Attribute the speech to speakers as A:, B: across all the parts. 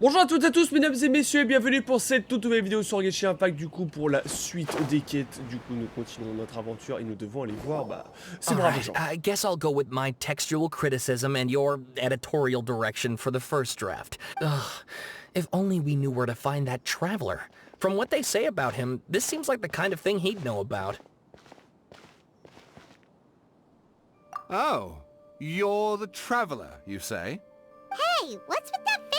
A: Bonjour à toutes et à tous, mesdames et messieurs, et bienvenue pour cette toute nouvelle vidéo sur Genshin Impact, du coup, pour la suite des quêtes. Du coup, nous continuons notre aventure et nous devons aller voir, ces braves gens.
B: I guess I'll go with my textual criticism and your editorial direction for the first draft. Ugh, if only we knew where to find that traveler. From what they say about him, this seems like the kind of thing he'd know about.
C: Oh, you're the traveler, you say?
D: Hey, what's with that face?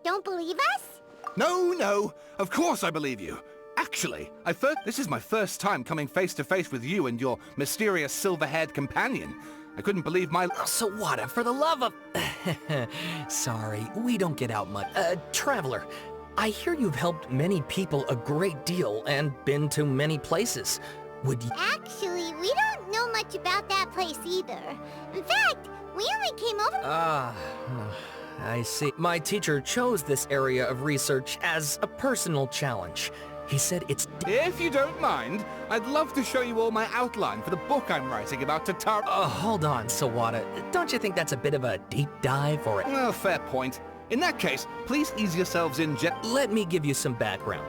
D: Don't believe us?
C: No, of course I believe you. Actually, this is my first time coming face to face with you and your mysterious silver-haired companion. I couldn't believe my...
B: Oh, so what? For the love of... Sorry, we don't get out much. Traveler, I hear you've helped many people a great deal and been to many places. Would you...
D: Actually, we don't know much about that place either. In fact, we only came over...
B: I see. My teacher chose this area of research as a personal challenge. He said it's...
C: If you don't mind, I'd love to show you all my outline for the book I'm writing about Tatar...
B: hold on, Sawada. Don't you think that's a bit of a deep dive or...
C: Well, fair point. In that case, please ease yourselves in,
B: Let me give you some background.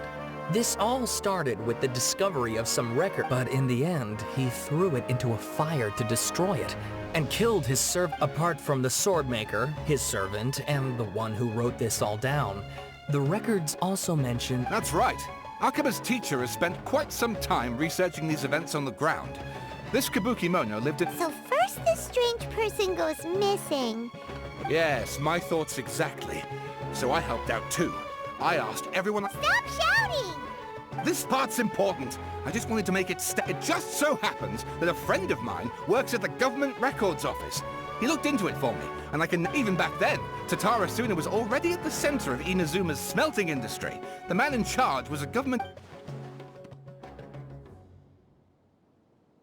B: This all started with the discovery of some record, but in the end, he threw it into a fire to destroy it, and killed his apart from the swordmaker, his servant, and the one who wrote this all down. The records also mention...
C: That's right. Akaba's teacher has spent quite some time researching these events on the ground. This Kabukimono lived in...
D: So first this strange person goes missing.
C: Yes, my thoughts exactly. So I helped out too. I asked everyone...
D: Stop shouting!
C: This part's important. I just wanted to make it It just so happens that a friend of mine works at the government records office. He looked into it for me, and even back then, Tatara Suna was already at the center of Inazuma's smelting industry. The man in charge was a government...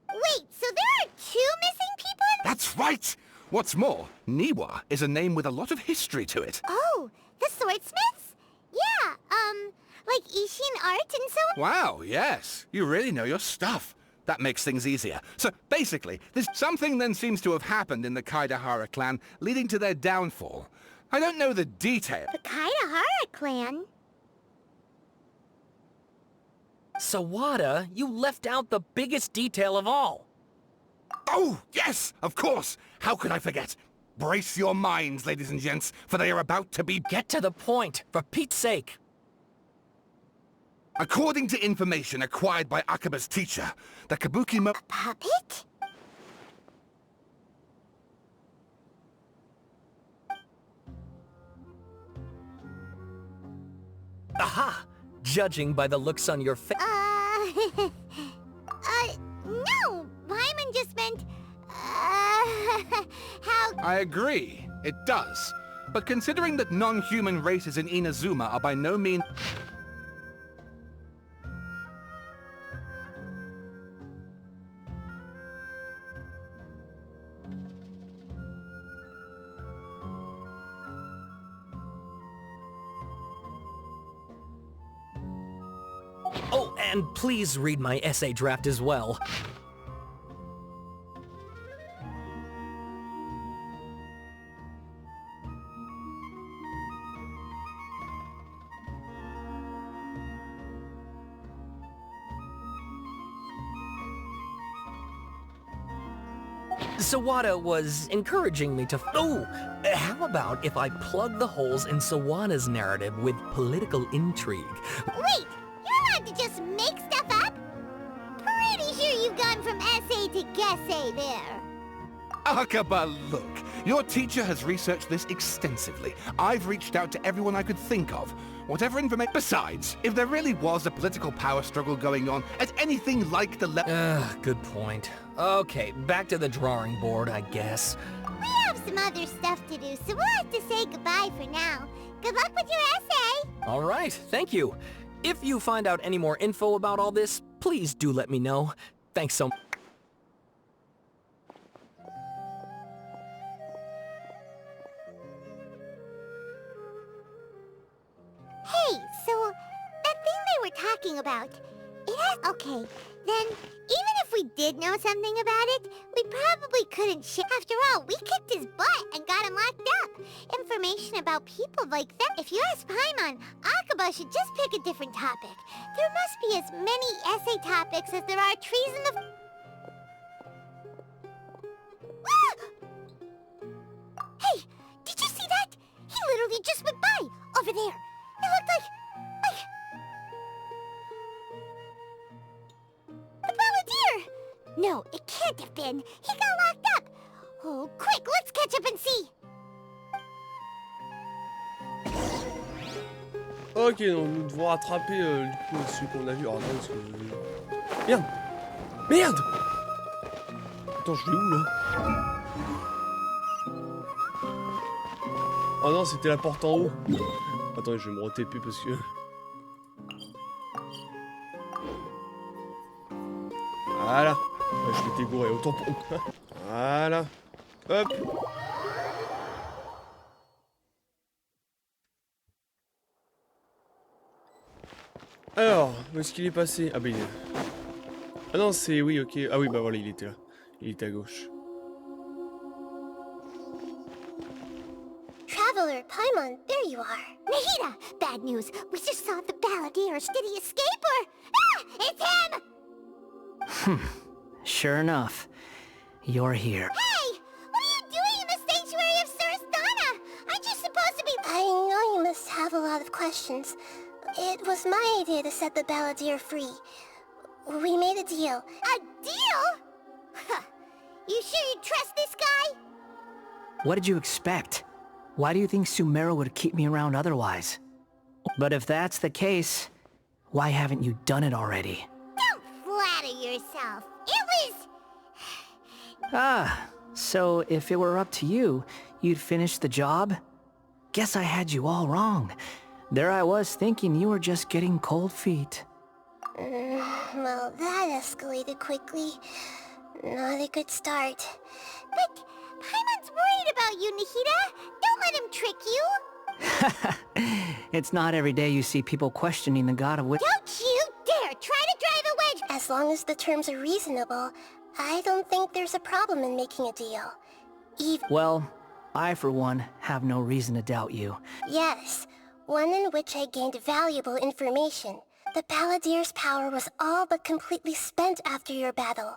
D: Wait, so there are two missing people in...
C: That's right! What's more, Niwa is a name with a lot of history to it.
D: Oh, the swordsmiths? Yeah, like Ishin art and so on?
C: Wow, yes. You really know your stuff. That makes things easier. So, basically, there's something then seems to have happened in the Kaidahara clan, leading to their downfall. I don't know the detail.
D: The Kaidahara clan?
B: Sawada, you left out the biggest detail of all.
C: Oh, yes, of course. How could I forget? Brace your minds, ladies and gents, for they are about to be...
B: Get to the point, for Pete's sake.
C: According to information acquired by Akaba's teacher, the Kabukimono...
D: A puppet?
B: Aha! Judging by the looks on your face...
D: No! Paimon just meant... how...
C: I agree, it does. But considering that non-human races in Inazuma are by no means...
B: Oh, and please read my essay draft as well. Sawada was encouraging me to... Oh! How about if I plug the holes in Sawada's narrative with political intrigue?
D: Wait! You're allowed to just make stuff up? Pretty sure you've gone from essay to guessay there.
C: Akaba, look. Your teacher has researched this extensively. I've reached out to everyone I could think of. Whatever information... Besides, if there really was a political power struggle going on at anything like the
B: Good point. Okay, back to the drawing board, I guess.
D: We have some other stuff to do, so we'll have to say goodbye for now. Good luck with your essay!
B: All right, thank you. If you find out any more info about all this, please do let me know. Thanks so much.
D: Hey, so that thing they were talking about, it has... Okay, then even if if we did know something about it, we probably couldn't share. After all, we kicked his butt and got him locked up. Information about people like that. If you ask Paimon, Akaba should just pick a different topic. There must be as many essay topics as there are trees in the... Hey, did you see that? He literally just went by, over there. It looked like... The Balladeer! No, it can't have been. He got locked up. Oh, quick, let's catch up and see.
A: Ok, donc nous devons rattraper du coup celui qu'on a vu. Alors attends, parce que... Merde! Merde! Attends, je vais où là? Oh non, c'était la porte en haut. Attends, je vais me re-TP parce que... Voilà. Ouais, je m'étais gouré, autant pour moi. Voilà. Hop. Alors, où est-ce qu'il est passé? Ah bah il est... Ah non, c'est... Oui, ok. Ah oui, bah voilà, il était là. Il était à gauche.
D: Traveler, Paimon, there you are. Nahida! Bad news. We just saw the Balladeer. Did he escape or... Ah! It's him!
E: Sure enough, you're here.
D: Hey! What are you doing in the sanctuary of Surastana? Aren't you supposed to be... I know you must have a lot of questions. It was my idea to set the Balladeer free. We made a deal. A deal? Huh. You sure you trust this guy?
E: What did you expect? Why do you think Sumeru would keep me around otherwise? But if that's the case, why haven't you done it already?
D: Don't flatter yourself. It was...
E: Ah, so if it were up to you, you'd finish the job? Guess I had you all wrong. There I was thinking you were just getting cold feet.
D: Well, that escalated quickly. Not a good start. But Paimon's worried about you, Nahida. Don't let him trick you.
E: It's not every day you see people questioning the god of wit-
D: Don't you dare try to drive a wedge! As long as the terms are reasonable, I don't think there's a problem in making a deal.
E: Well, I for one have no reason to doubt you.
D: Yes, one in which I gained valuable information. The Balladeer's power was all but completely spent after your battle.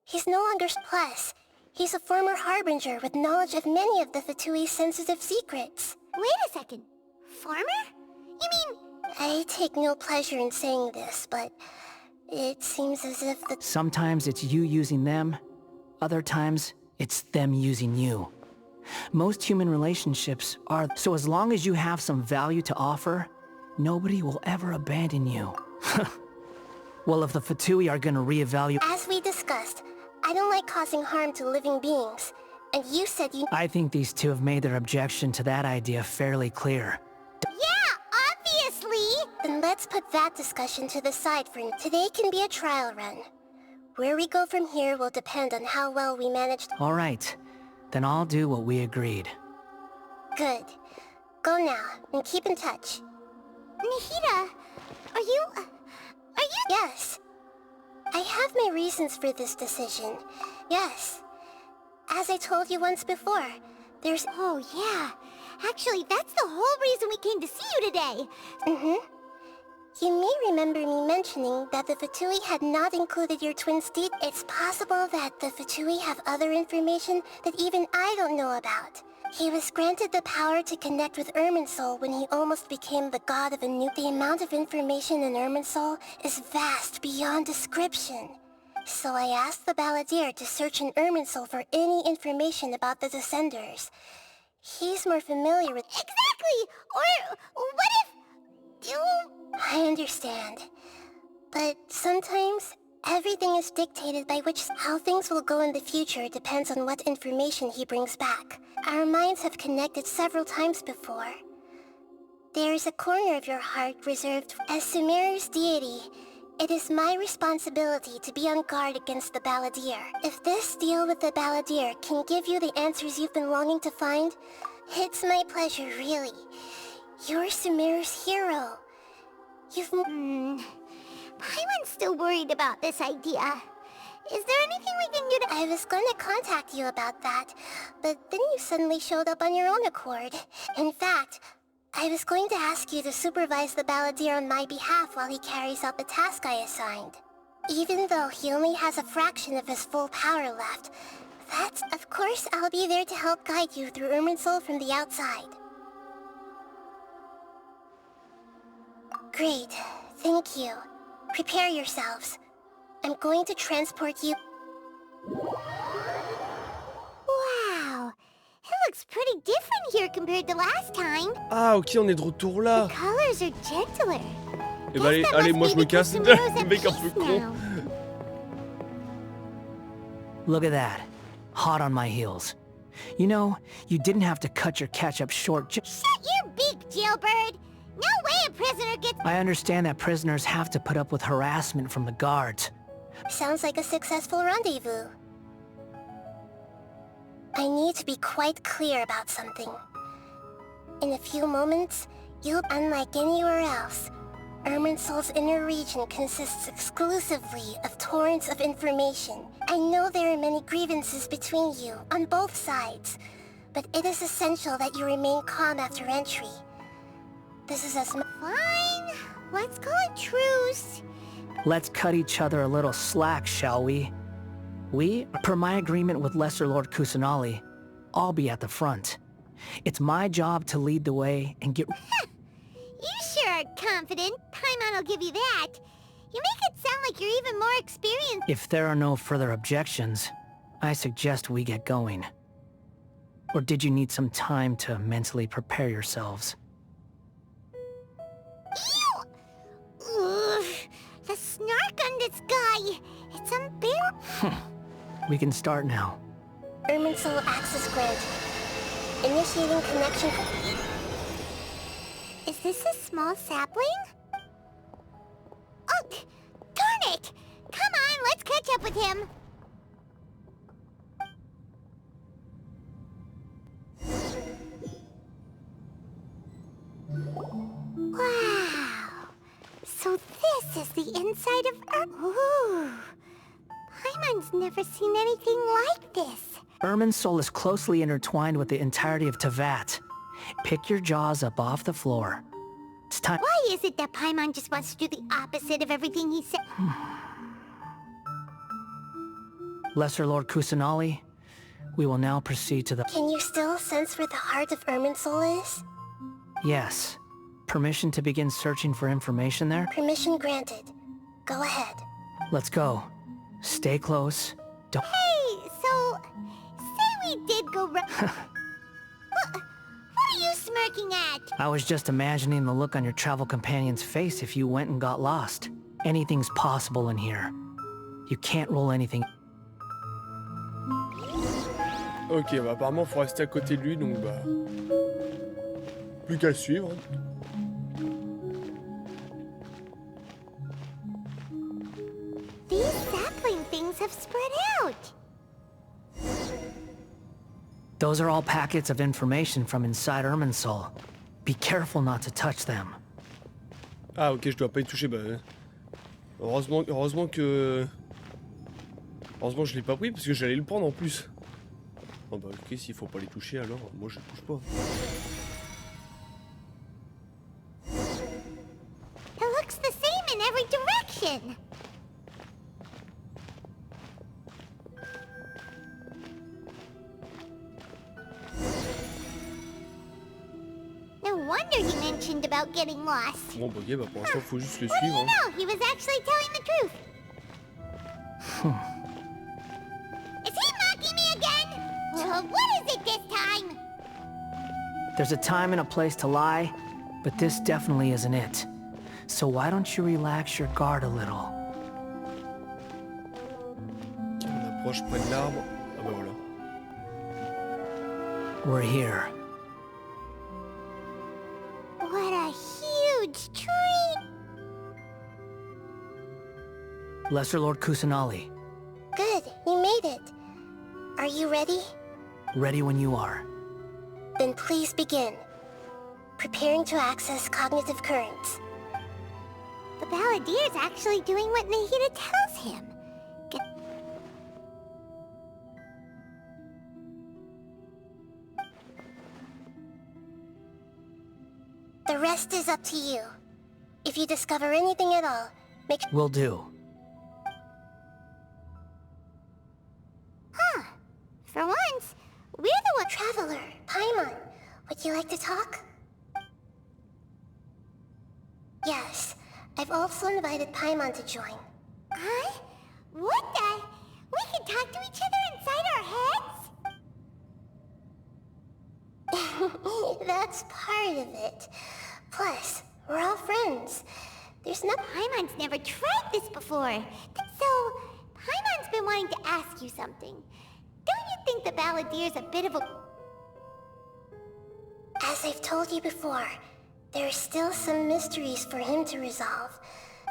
D: He's no longer plus. He's a former harbinger with knowledge of many of the Fatui's sensitive secrets. Wait a second. Farmer? You mean... I take no pleasure in saying this, but it seems as if the...
E: Sometimes it's you using them, other times it's them using you. Most human relationships are, so as long as you have some value to offer, nobody will ever abandon you. Well, if the Fatui are gonna reevaluate...
D: As we discussed, I don't like causing harm to living beings. And you said you...
E: I think these two have made their objection to that idea fairly clear.
D: Yeah, obviously! Then let's put that discussion to the side for now. Today can be a trial run. Where we go from here will depend on how well we manage...
E: All right, then I'll do what we agreed.
D: Good. Go now, and keep in touch. Nahida, are you... Yes. I have my reasons for this decision. Yes. As I told you once before, there's... Oh, yeah. Actually, that's the whole reason we came to see you today. Mm-hmm. You may remember me mentioning that the Fatui had not included your twin Steed. It's possible that the Fatui have other information that even I don't know about. He was granted the power to connect with Irminsul when he almost became the god of a new... The amount of information in Irminsul is vast beyond description. So I asked the Balladeer to search in Irminsul for any information about the Descenders. He's more familiar with... Exactly! Or what if... I understand. But sometimes, everything is dictated by which... How things will go in the future depends on what information he brings back. Our minds have connected several times before. There's a corner of your heart reserved... As Sumeru's deity, it is my responsibility to be on guard against the Balladeer. If this deal with the Balladeer can give you the answers you've been longing to find, it's my pleasure, really. You're Sumeru's hero. You've... Paimon's still worried about this idea. Is there anything we can do to— I was going to contact you about that, but then you suddenly showed up on your own accord. In fact, I was going to ask you to supervise the balladeer on my behalf while he carries out the task I assigned. Even though he only has a fraction of his full power left, of course I'll be there to help guide you through Irminsul from the outside. Great, thank you. Prepare yourselves. I'm going to transport you. Wow, it looks pretty different here compared to last time.
A: Ah, ok, on est de retour là.
D: The colors are gentler.
A: Eh bah allez, allez, moi je me casse. Le mec un peu con.
E: Look at that. Hot on my heels. You know, you didn't have to cut your catch-up short
D: Shut your beak, jailbird! No way a prisoner gets—
E: I understand that prisoners have to put up with harassment from the guards.
D: Sounds like a successful rendezvous. I need to be quite clear about something. In a few moments, you'll— unlike anywhere else, Irminsul's inner region consists exclusively of torrents of information. I know there are many grievances between you, on both sides, but it is essential that you remain calm after entry. This is as— Fine, let's call it truce.
E: Let's cut each other a little slack, shall we? We, per my agreement with Lesser Lord Kusanali, I'll be at the front. It's my job to lead the way and get—
D: You sure are confident. Paimon will give you that. You make it sound like you're even more experienced.
E: If there are no further objections, I suggest we get going. Or did you need some time to mentally prepare yourselves?
D: Ew! Ugh, the snark on this guy. It's unbearable.
E: We can start now.
D: Irminsul access granted. Initiating connection. Is this a small sapling? Oh, darn it! Come on, let's catch up with him. Wow. So this is the inside of Ooh. Paimon's never seen anything like this.
E: Irminsul is closely intertwined with the entirety of Teyvat. Pick your jaws up off the floor. It's time—
D: Why is it that Paimon just wants to do the opposite of everything he said?
E: Lesser Lord Kusanali, we will now proceed to the—
D: Can you still sense where the heart of Irminsul is?
E: Yes. Permission to begin searching for information there?
D: Permission granted. Go ahead.
E: Let's go. Stay close. Don't—
D: Hey, so... Say we did go what are you smirking at?
E: I was just imagining the look on your travel companion's face if you went and got lost. Anything's possible in here. You can't roll anything.
A: Ok, bah apparemment faut rester à côté de lui, donc bah... Plus qu'à suivre.
D: These sapling things have spread out.
E: Those are all packets of information from inside Irminsul. Be careful not to touch them.
A: Ah ok, je dois pas y toucher, bah... Heureusement que... Heureusement que je l'ai pas pris, parce que j'allais le prendre en plus. Oh bah ok, s'il faut pas les toucher alors, moi je touche pas.
D: It looks the same in every direction. No wonder he mentioned about getting lost.
A: Bon bah ok, bah pour l'instant faut juste le
D: What do
A: suivre.
D: you know? He was actually telling the truth. Is he mocking me again? What is it this time?
E: There's a time and a place to lie, but this definitely isn't it. So why don't you relax your guard a little?
A: Ok, on approche près de l'arbre. Ah bah voilà.
E: We're here.
D: What a huge tree!
E: Lesser Lord Kusanali,
D: Good, you made it. Are you ready?
E: ready when you are.
D: Then please begin. Preparing to access cognitive currents. The balladeer's actually doing what Nahida tells him. rest is up to you. If you discover anything at all, make sure...
E: Will do.
D: Huh. For once, we're the one... Traveler, Paimon, would you like to talk? Yes, I've also invited Paimon to join. Huh? What the? We can talk to each other inside our heads? That's part of it. Plus, we're all friends. There's no... Paimon's never tried this before. So, Paimon's been wanting to ask you something. Don't you think the Balladier's a bit of a... As I've told you before, there are still some mysteries for him to resolve.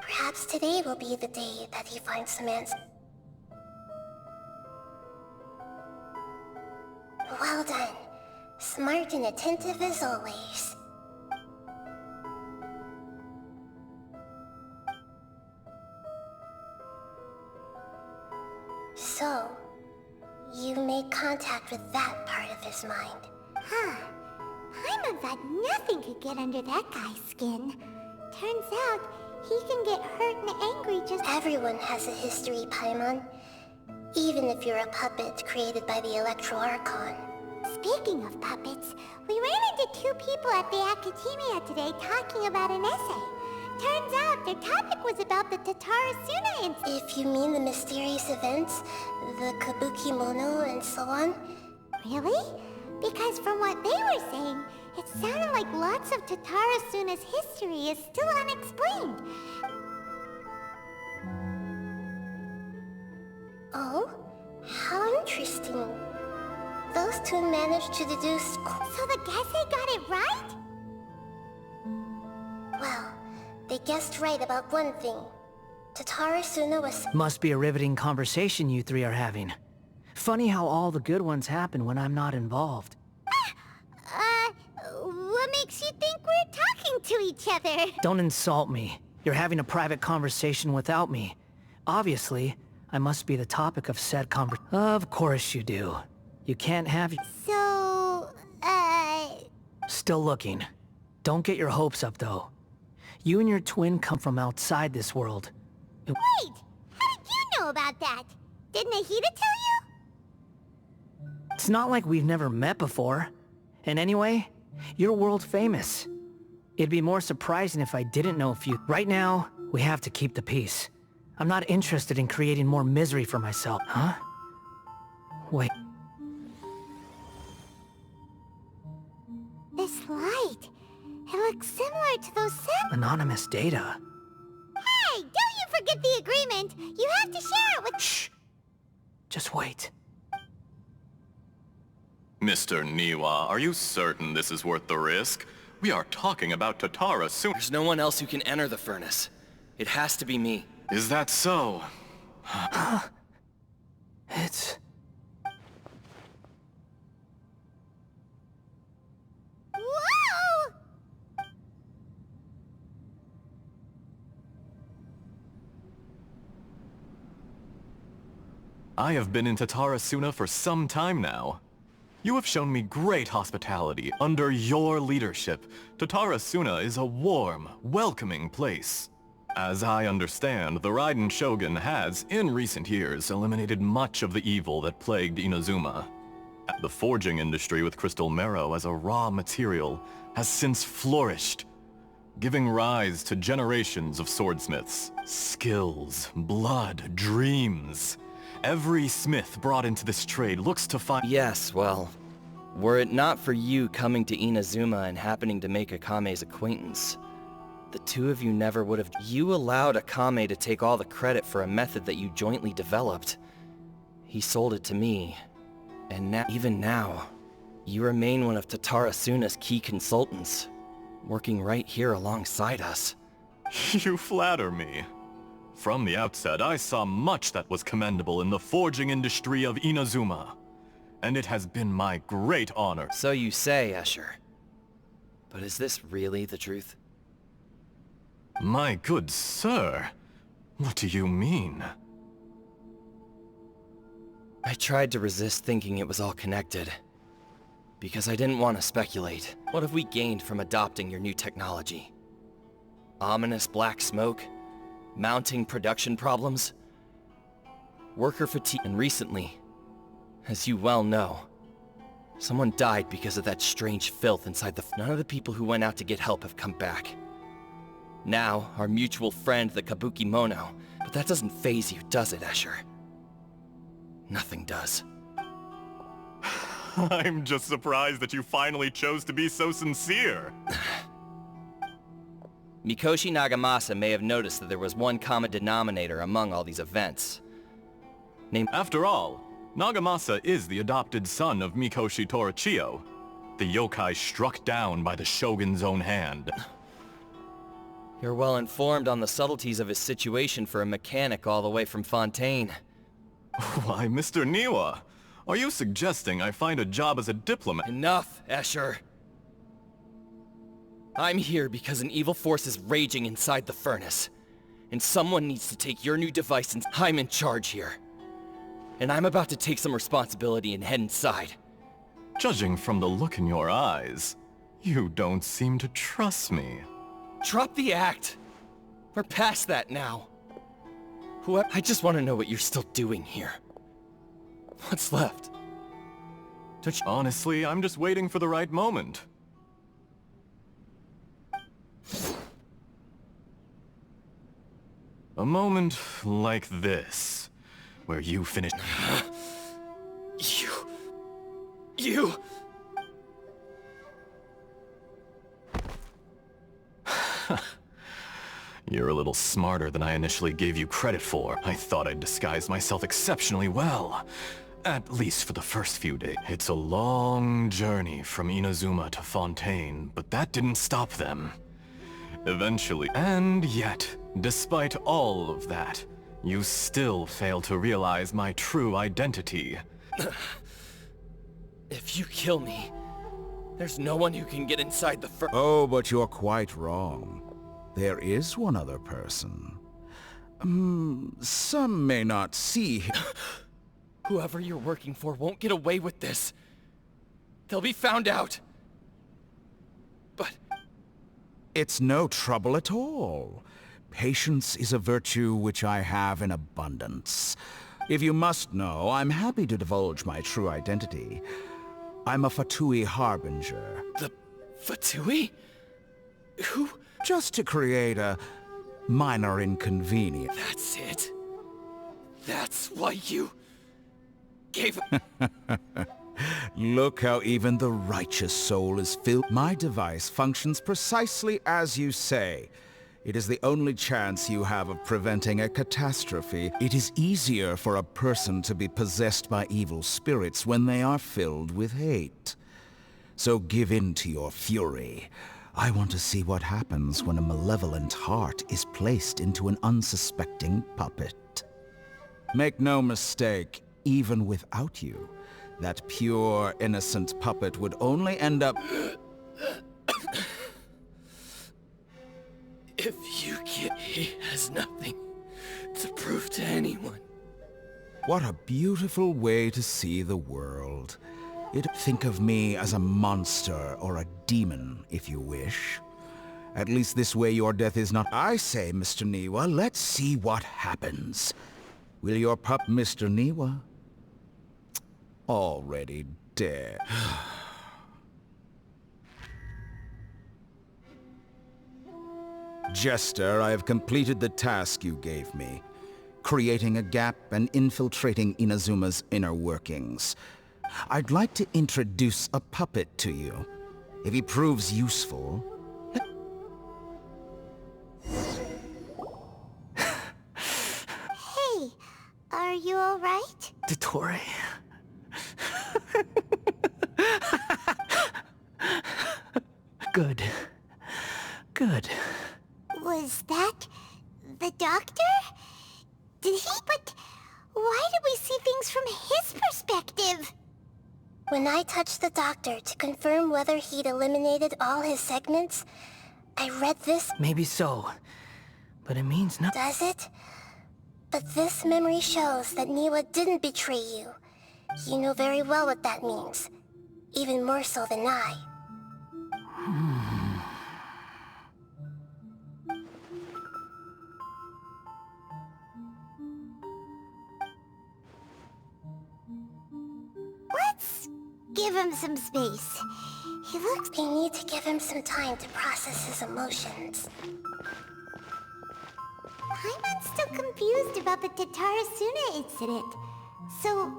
D: Perhaps today will be the day that he finds some answers. Well done. Smart and attentive as always. So, you made contact with that part of his mind. Huh. Paimon thought nothing could get under that guy's skin. Turns out, he can get hurt and angry just... Everyone has a history, Paimon. Even if you're a puppet created by the Electro Archon. Speaking of puppets, we ran into two people at the Academia today talking about an essay. Turns out their topic was about the Tatarasuna incident. If you mean the mysterious events, the Kabuki Mono and so on. Really? Because from what they were saying, it sounded like lots of Tatarasuna's history is still unexplained. Oh? How interesting. Those two managed to deduce... So the Gese got it right? Well, they guessed right about one thing. Tatarasuna was...
E: Must be a riveting conversation you three are having. Funny how all the good ones happen when I'm not involved.
D: What makes you think we're talking to each other?
E: Don't insult me. You're having a private conversation without me. Obviously, I must be the topic of said conversation. Of course you do. You can't have...
D: So,
E: Still looking. Don't get your hopes up, though. You and your twin come from outside this world.
D: Wait! How did you know about that? Did Nahida tell you?
E: It's not like we've never met before. And anyway, you're world famous. It'd be more surprising if I didn't know if you... Right now, we have to keep the peace. I'm not interested in creating more misery for myself. Huh? Wait.
D: This light. It looks similar to those
E: Anonymous data.
D: Hey! Don't you forget the agreement! You have to share it with...
E: Shh! Just wait.
F: Mr. Niwa, are you certain this is worth the risk? We are talking about Tatara soon.
G: There's no one else who can enter the furnace. It has to be me.
F: Is that so?
E: It's...
D: Whoa!
F: I have been in Tatarasuna for some time now. You have shown me great hospitality under your leadership. Tatarasuna is a warm, welcoming place. As I understand, the Raiden Shogun has, in recent years, eliminated much of the evil that plagued Inazuma. The forging industry with crystal marrow as a raw material has since flourished, giving rise to generations of swordsmiths. Skills, blood, dreams. Every smith brought into this trade looks to find...
G: Yes, well, were it not for you coming to Inazuma and happening to make Akame's acquaintance, the two of you never would have... You allowed Akame to take all the credit for a method that you jointly developed. He sold it to me, and now, even now, you remain one of Tatarasuna's key consultants, working right here alongside us.
F: You flatter me. From the outset, I saw much that was commendable in the forging industry of Inazuma, and it has been my great honor.
G: So you say, Escher. But is this really the truth?
F: My good sir, what do you mean?
G: I tried to resist thinking it was all connected. Because I didn't want to speculate. What have we gained from adopting your new technology? Ominous black smoke? Mounting production problems? Worker fatigue? And recently, as you well know, someone died because of that strange filth inside the... None of the people who went out to get help have come back. Now, our mutual friend, the Kabuki Mono. But that doesn't faze you, does it, Escher? Nothing does.
F: I'm just surprised that you finally chose to be so sincere.
G: Mikoshi Nagamasa may have noticed that there was one common denominator among all these events.
F: After all, Nagamasa is the adopted son of Mikoshi Torichio, the yokai struck down by the Shogun's own hand.
G: You're well informed on the subtleties of his situation for a mechanic all the way from Fontaine.
F: Why, Mr. Niwa, are you suggesting I find a job as a diplomat?
G: Enough, Escher. I'm here because an evil force is raging inside the furnace. And someone needs to take your new device and I'm in charge here. And I'm about to take some responsibility and head inside.
F: Judging from the look in your eyes, you don't seem to trust me.
G: Drop the act. We're past that now. I just want to know what you're still doing here. What's left?
F: Honestly, I'm just waiting for the right moment. A moment like this, where you finish...
G: You...
F: You're a little smarter than I initially gave you credit for. I thought I'd disguised myself exceptionally well. At least for the first few days. It's a long journey from Inazuma to Fontaine, but that didn't stop them. Eventually. And yet, despite all of that, you still fail to realize my true identity.
G: If you kill me, there's no one who can get inside the
H: Oh, but you're quite wrong. There is one other person. Some may not see him.
G: Whoever you're working for won't get away with this. They'll be found out. But...
H: It's no trouble at all. Patience is a virtue which I have in abundance. If you must know, I'm happy to divulge my true identity. I'm a Fatui Harbinger.
G: The Fatui? Who?
H: Just to create a minor inconvenience.
G: That's it. That's why you gave...
H: Look how even the righteous soul is filled. My device functions precisely as you say. It is the only chance you have of preventing a catastrophe. It is easier for a person to be possessed by evil spirits when they are filled with hate. So give in to your fury. I want to see what happens when a malevolent heart is placed into an unsuspecting puppet. Make no mistake, even without you, that pure, innocent puppet would only end up...
G: If you get... He has nothing to prove to anyone.
H: What a beautiful way to see the world. Think of me as a monster or a demon, if you wish. At least this way your death is not... I say, Mr. Niwa, let's see what happens. Will your pup, Mr. Niwa? Already dead. Jester, I have completed the task you gave me. Creating a gap and infiltrating Inazuma's inner workings. I'd like to introduce a puppet to you. If he proves useful...
D: Hey, are you alright?
E: Dottore. Good. Good.
D: Was that the doctor? Did he? But why did we see things from his perspective? When I touched the doctor to confirm whether he'd eliminated all his segments, I read this.
E: Maybe so. But it means nothing.
D: Does it? But this memory shows that Niwa didn't betray you. You know very well what that means. even more so than I. Let's give him some space. He looks... They need to give him some time to process his emotions.
I: I'm still confused about the Tatarasuna incident. So,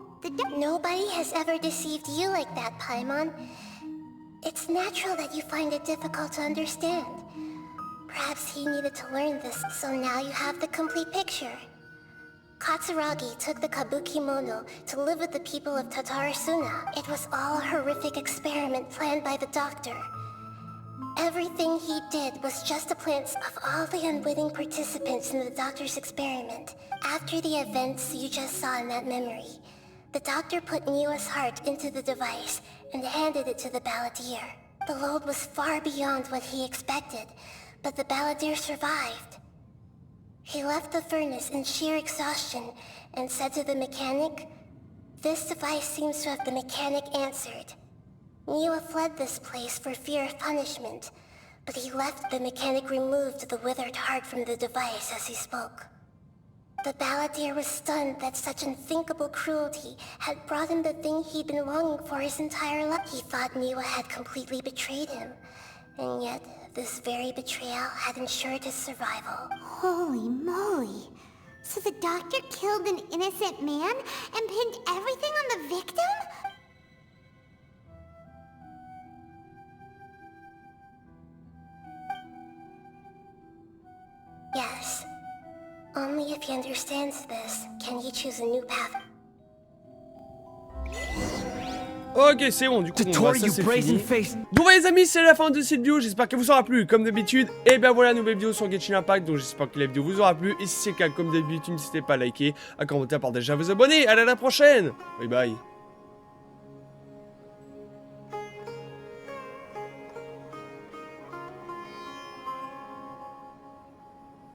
D: Nobody has ever deceived you like that, Paimon. It's natural that you find it difficult to understand. Perhaps he needed to learn this, so now you have the complete picture. Katsuragi took the Kabuki Mono to live with the people of Tatarasuna. It was all a horrific experiment planned by the doctor. Everything he did was just a plan of all the unwitting participants in the doctor's experiment. After the events you just saw in that memory, the doctor put Niwa's heart into the device and handed it to the balladeer. The load was far beyond what he expected, but the balladeer survived. He left the furnace in sheer exhaustion and said to the mechanic, "This device seems to have the mechanic answered." Niwa fled this place for fear of punishment, but he left the mechanic removed the withered heart from the device as he spoke. The balladeer was stunned that such unthinkable cruelty had brought him the thing he'd been longing for his entire life. He thought Niwa had completely betrayed him, and yet this very betrayal had ensured his survival.
I: Holy moly. So the doctor killed an innocent man and pinned everything on the victim?
D: Yes. Only if he understands this can he choose a new path.
A: Ok, c'est bon, du coup, ça c'est fini. Bon bah les amis, c'est la fin de cette vidéo, j'espère qu'elle vous aura plu, comme d'habitude. Et bien voilà, nouvelle vidéo sur Genshin Impact, donc j'espère que la vidéo vous aura plu. Et si c'est le cas, comme d'habitude, n'hésitez pas à liker, à commenter, à partager, à vous abonner. Allez, à la prochaine. Bye bye.